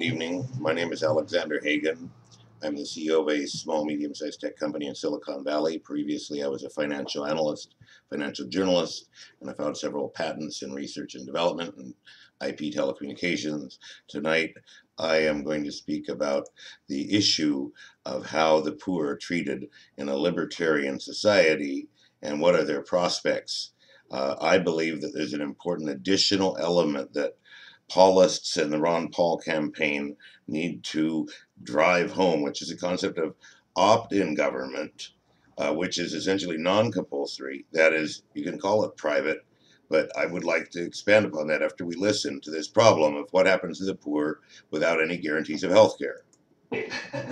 Good evening. My name is Alexander Hagan. I'm the CEO of a small, medium-sized tech company in Silicon Valley. Previously, I was a financial analyst, financial journalist, and I filed several patents in research and development and IP telecommunications. Tonight, I am going to speak about the issue of how the poor are treated in a libertarian society and what are their prospects. I believe that there's an important additional element that Paulists and the Ron Paul campaign need to drive home, which is the concept of opt-in government, which is essentially non-compulsory. That is, you can call it private, but I would like to expand upon that after we listen to this problem of what happens to the poor without any guarantees of health care.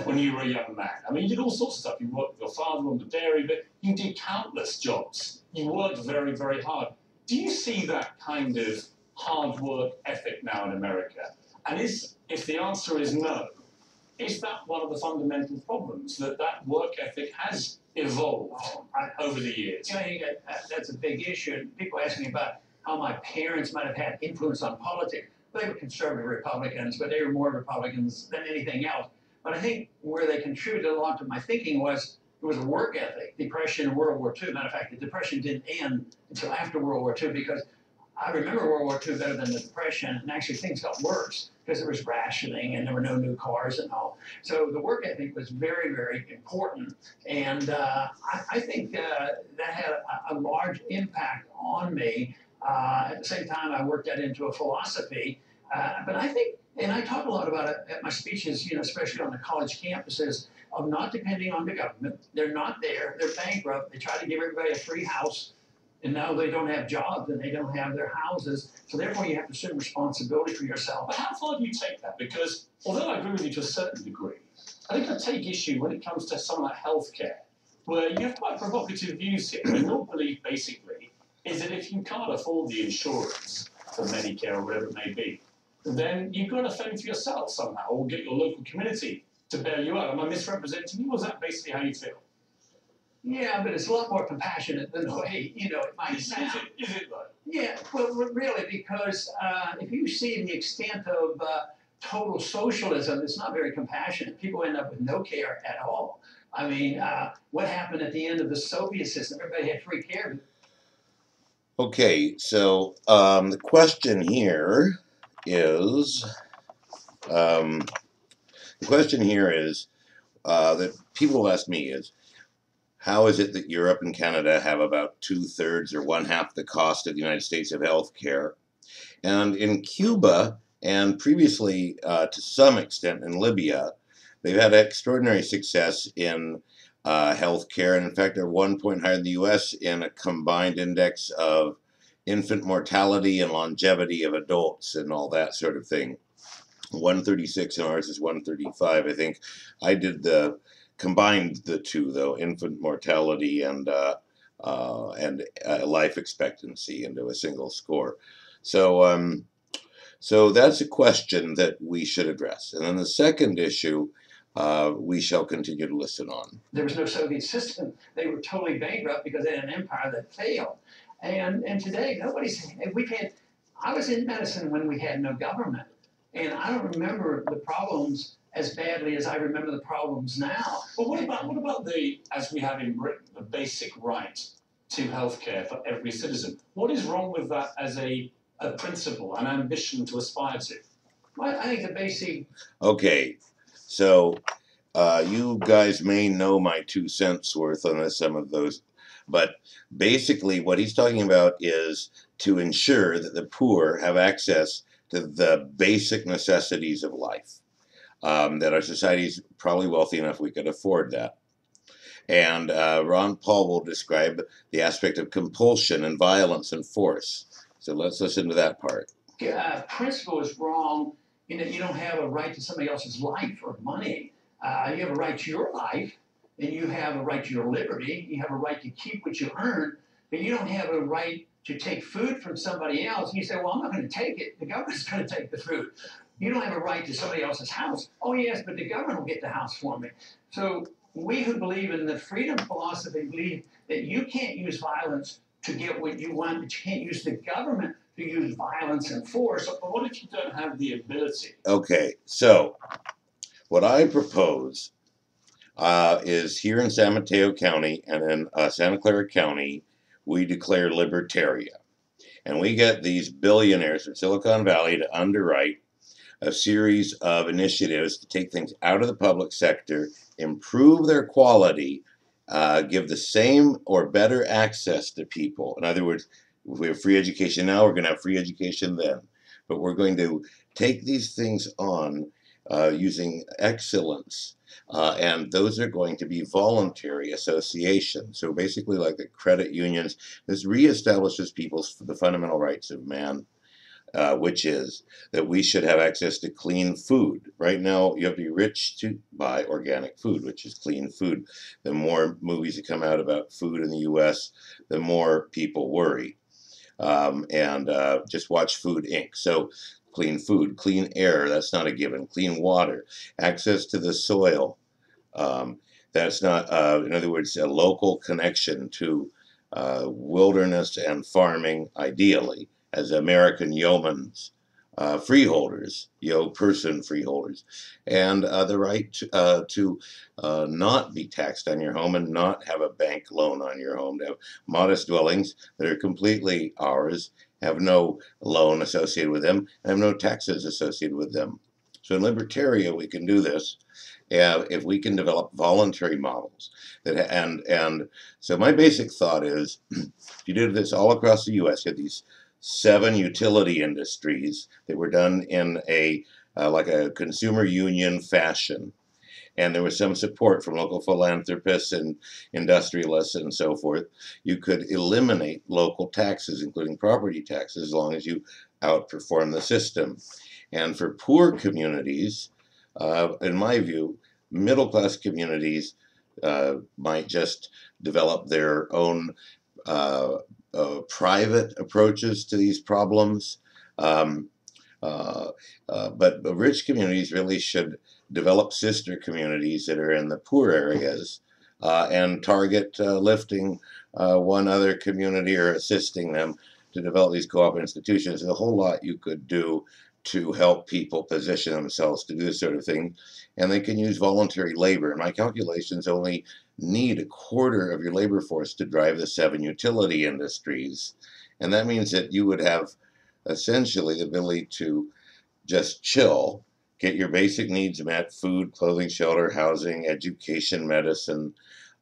When you were a young man, I mean, you did all sorts of stuff. You worked with your father on the dairy, but you did countless jobs. You worked very, very hard. Do you see that kind of hard work ethic now in America? And if the answer is no, is that one of the fundamental problems, that work ethic has evolved over the years? You know, I think that's a big issue. People ask me about how my parents might have had influence on politics. They were conservative Republicans, but they were more Republicans than anything else. But I think where they contributed a lot to my thinking was it was a work ethic. Depression and World War II. Matter of fact, the Depression didn't end until after World War II because I remember World War II better than the Depression, and actually things got worse because there was rationing and there were no new cars and all. So the work ethic was very, very important, and I think that had a large impact on me. At the same time, I worked that into a philosophy, but I think, and I talk a lot about it at my speeches, you know, especially on the college campuses, of not depending on the government. They're not there. They're bankrupt. They try to give everybody a free house. And now they don't have jobs and they don't have their houses. So therefore you have to assume responsibility for yourself. But how far do you take that? Because although I agree with you to a certain degree, I think I take issue when it comes to something like healthcare, where you have quite provocative views here. And your belief basically is that if you can't afford the insurance for Medicare or whatever it may be, then you've got to fend for yourself somehow or get your local community to bail you out. Am I misrepresenting you? Or is that basically how you feel? Yeah, but it's a lot more compassionate than the way, you know, it might sound. Is it though? Yeah, well, really, because if you see the extent of total socialism, it's not very compassionate. People end up with no care at all. I mean, what happened at the end of the Soviet system? Everybody had free care. Okay, so the question here is, that people ask me is, how is it that Europe and Canada have about 2/3 or 1/2 the cost of the United States of health care? And in Cuba, and previously to some extent in Libya, they've had extraordinary success in health care. And in fact, they're 1 point higher than the US in a combined index of infant mortality and longevity of adults and all that sort of thing. 136 and ours is 135. I think I did combined the two, though, infant mortality and life expectancy into a single score. So that's a question that we should address. And then the second issue we shall continue to listen on. There was no Soviet system. They were totally bankrupt because they had an empire that failed. And today, I was in medicine when we had no government. And I don't remember the problems as badly as I remember the problems now. But what about as we have in Britain, the basic right to healthcare for every citizen? What is wrong with that as a principle, an ambition to aspire to? Well, I think the basic... Okay, so you guys may know my 2 cents worth on some of those, but basically what he's talking about is to ensure that the poor have access to the basic necessities of life. That our society is probably wealthy enough we could afford that. And Ron Paul will describe the aspect of compulsion and violence and force. So let's listen to that part. Principle is wrong in that you don't have a right to somebody else's life or money. You have a right to your life, and you have a right to your liberty. You have a right to keep what you earn, but you don't have a right to take food from somebody else. And you say, well, I'm not going to take it. The government's going to take the food. You don't have a right to somebody else's house. Oh, yes, but the government will get the house for me. So we who believe in the freedom philosophy believe that you can't use violence to get what you want, but you can't use the government to to use violence and force. But what if you don't have the ability? Okay, so what I propose is here in San Mateo County and in Santa Clara County, we declare libertaria. And we get these billionaires from Silicon Valley to underwrite a series of initiatives to take things out of the public sector, improve their quality, give the same or better access to people. In other words, if we have free education now, we're going to have free education then. But we're going to take these things on using excellence. And those are going to be voluntary associations. So basically, like the credit unions, this reestablishes the fundamental rights of man, which is that we should have access to clean food. Right now, you have to be rich to buy organic food, which is clean food. The more movies that come out about food in the U.S., the more people worry. Just watch Food Inc. So clean food, clean air, that's not a given. Clean water, access to the soil. That's not, in other words, a local connection to wilderness and farming, ideally, as American yeomans, freeholders, person freeholders, and the right to not be taxed on your home and not have a bank loan on your home, to have modest dwellings that are completely ours, have no loan associated with them, and have no taxes associated with them. So in Libertaria, we can do this. If we can develop voluntary models so my basic thought is, if you did this all across the U.S., you had these 7 utility industries that were done in like a consumer union fashion, and there was some support from local philanthropists and industrialists and so forth. You could eliminate local taxes, including property taxes, as long as you outperform the system. And for poor communities, in my view, middle-class communities might just develop their own private approaches to these problems. But rich communities really should develop sister communities that are in the poor areas and target lifting one other community or assisting them to develop these co-op institutions. There's a whole lot you could do to help people position themselves to do this sort of thing. And they can use voluntary labor. My calculations only need a quarter of your labor force to drive the 7 utility industries. And that means that you would have essentially the ability to just chill, get your basic needs met: food, clothing, shelter, housing, education, medicine,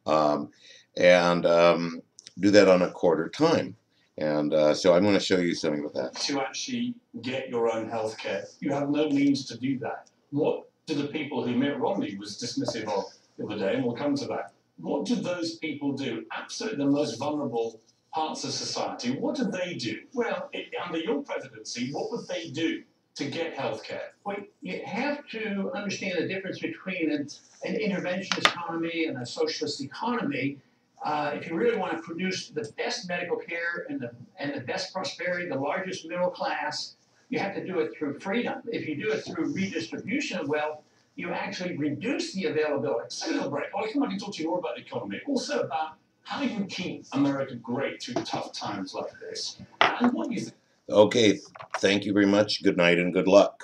and do that on a quarter time. And so I'm going to show you something with that. To actually get your own health care, you have no means to do that. What do the people who Mitt Romney was dismissive of the other day, and we'll come to that, what do those people do? Absolutely the most vulnerable parts of society. What do they do? Well, under your presidency, what would they do to get health care? Well, you have to understand the difference between an interventionist economy and a socialist economy. If you really want to produce the best medical care and the best prosperity, the largest middle class, you have to do it through freedom. If you do it through redistribution of wealth, you actually reduce the availability. Let's take a little break. I'll come back and talk to you more about the economy, also about how you keep America great through tough times like this. And what do you think? Okay, thank you very much. Good night and good luck.